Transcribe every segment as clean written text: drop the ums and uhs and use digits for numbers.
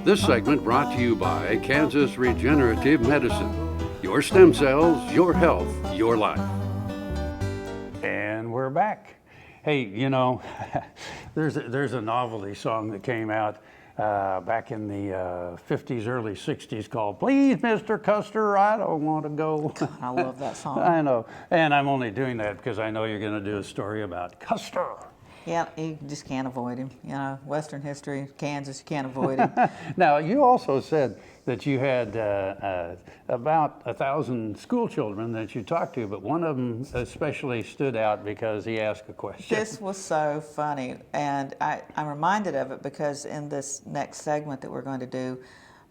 This segment brought to you by Kansas Regenerative Medicine. Your stem cells, your health, your life. And we're back. Hey, you know, there's a novelty song that came out back in the 50s, early 60s called "Please, Mr. Custer, I Don't Want to Go." I love that song. I know, and I'm only doing that because I know you're going to do a story about Custer. Yeah, you just can't avoid him. You know, Western history, Kansas, you can't avoid him. Now, you also said that you had about 1,000 school children that you talked to, but one of them especially stood out because he asked a question. This was so funny, and I'm reminded of it because in this next segment that we're going to do,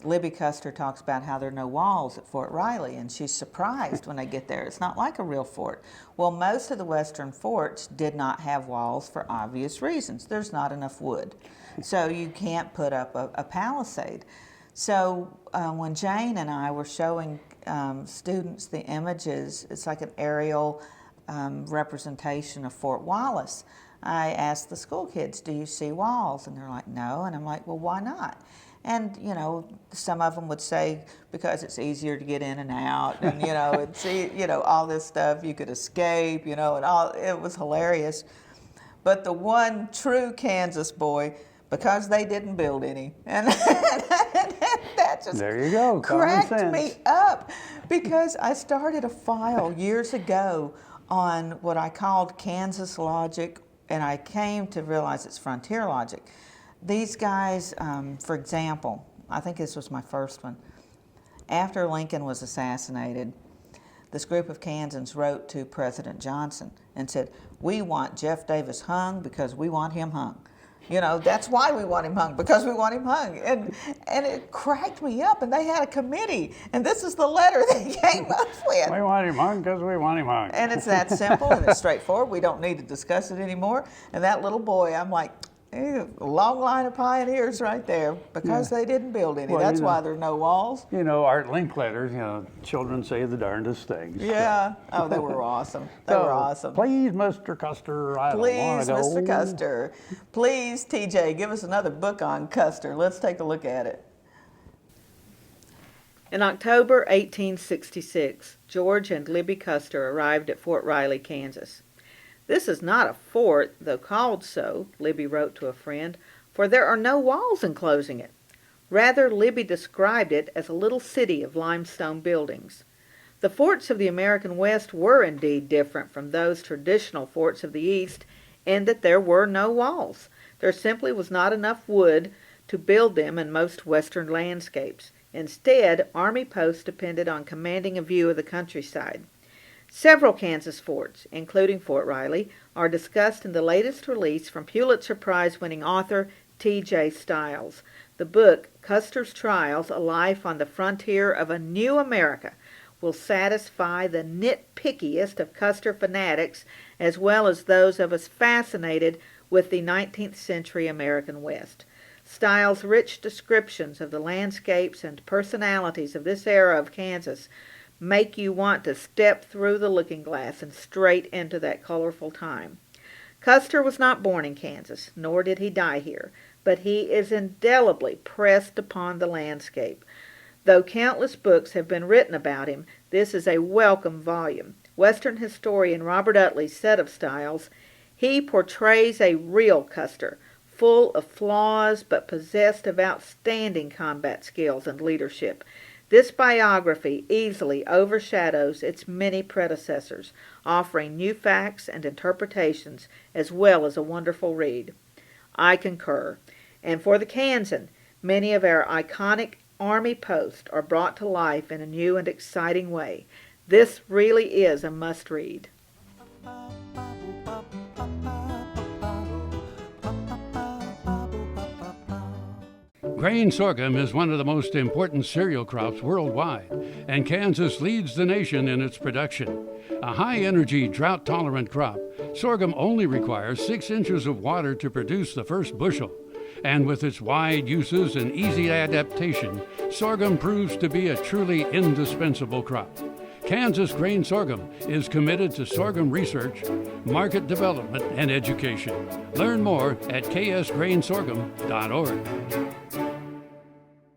Libbie Custer talks about how there are no walls at Fort Riley, and she's surprised when they get there. It's not like a real fort. Well, most of the Western forts did not have walls for obvious reasons. There's not enough wood, so you can't put up a palisade. So when Jane and I were showing students the images, it's like an aerial representation of Fort Wallace. I asked the school kids, "Do you see walls?" And they're like, "No." And I'm like, "Well, why not?" And, you know, some of them would say, because it's easier to get in and out, and, you know, and see, you know, all this stuff, you could escape, you know, and all, it was hilarious. But the one true Kansas boy, because they didn't build any, and that just there you go, cracked me up, because I started a file years ago on what I called Kansas logic, and I came to realize it's frontier logic. These guys, for example, I think this was my first one. After Lincoln was assassinated, this group of Kansans wrote to President Johnson and said, "We want Jeff Davis hung because we want him hung." You know, that's why we want him hung, because we want him hung. And it cracked me up, and they had a committee, and this is the letter they came up with. We want him hung because we want him hung. And it's that simple, and it's straightforward. We don't need to discuss it anymore. And that little boy, I'm like, a long line of pioneers right there, because they didn't build any. Well, that's you know, why there are no walls. You know, our Linkletter, you know, children say the darndest things. Yeah. Oh, they were awesome. They were awesome. Please, Mr. Custer, I don't want to go. Please, Mr. Custer. Please, TJ, give us another book on Custer. Let's take a look at it. In October 1866, George and Libbie Custer arrived at Fort Riley, Kansas. "This is not a fort, though called so," Libbie wrote to a friend, "for there are no walls enclosing it." Rather, Libbie described it as a little city of limestone buildings. The forts of the American West were indeed different from those traditional forts of the East in that there were no walls. There simply was not enough wood to build them in most Western landscapes. Instead, army posts depended on commanding a view of the countryside. Several Kansas forts, including Fort Riley, are discussed in the latest release from Pulitzer-prize winning author T.J. Stiles. The book, Custer's Trials, A Life on the Frontier of a New America, will satisfy the nit-pickiest of Custer fanatics, as well as those of us fascinated with the 19th century American West. Stiles' rich descriptions of the landscapes and personalities of this era of Kansas make you want to step through the looking glass and straight into that colorful time. Custer was not born in Kansas, nor did he die here, but he is indelibly pressed upon the landscape. Though countless books have been written about him, this is a welcome volume. Western historian Robert Utley said of Stiles, "He portrays a real Custer, full of flaws but possessed of outstanding combat skills and leadership. This biography easily overshadows its many predecessors, offering new facts and interpretations as well as a wonderful read." I concur. And for the Kansan, many of our iconic Army posts are brought to life in a new and exciting way. This really is a must-read. Grain sorghum is one of the most important cereal crops worldwide, and Kansas leads the nation in its production. A high-energy, drought-tolerant crop, sorghum only requires 6 inches of water to produce the first bushel. And with its wide uses and easy adaptation, sorghum proves to be a truly indispensable crop. Kansas Grain Sorghum is committed to sorghum research, market development, and education. Learn more at ksgrainsorghum.org.